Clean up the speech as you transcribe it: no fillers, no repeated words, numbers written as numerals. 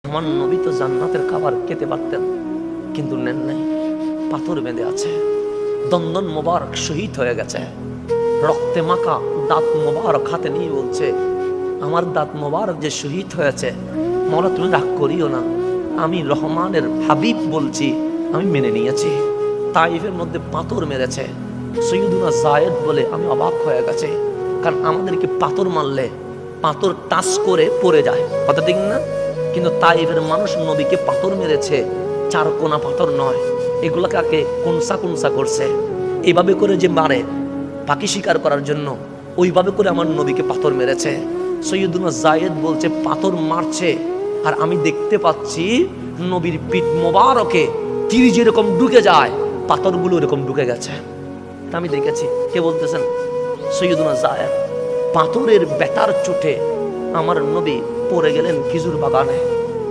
আমার নবী তো জান্নাতের খাবার খেতে পারতেন, কিন্তু নেন নাই। পাথর বেঁধে আছে, দন্দন মোবারক শহীদ হয়ে গেছে, রক্তে মাখা দাঁত মোবারক হাতে নিয়ে বলছে, আমার দাঁত মোবারক যে শহীদ হয়েছে, মৌলা তুমি রাগ করিও না, আমি রহমানের হাবিব বলছি, আমি মেনে নিয়েছি। তাইফের মধ্যে পাথর মেরেছে, সৈয়দুনা জায়েদ বলে আমি অবাক হয়ে গেছে, কারণ আমাদেরকে পাথর মারলে পাথর টাচ করে পড়ে যায়, কথা ঠিক না? কিন্তু তাইফের মানুষ নবীকে পাথর মেরেছে, চার কোনা পাথর নয়, এগুলোকে আগে কোনসা কোনসা করছে, এইভাবে করে যে মারে পাখি শিকার করার জন্য, ওইভাবে করে আমার নবীকে পাথর মেরেছে। সৈয়দুনা জায়েদ বলছে পাথর মারছে আর আমি দেখতে পাচ্ছি নবীর পিঠ মোবারকে তীর যেরকম ঢুকে যায়, পাথরগুলো এরকম ঢুকে গেছে। আমি দেখেছি। কে বলতেছেন? সৈয়দুনা জায়েদ। পাথরের ব্যথার চোটে আমার নবী পড়ে গেলেন খেজুর বাগানে।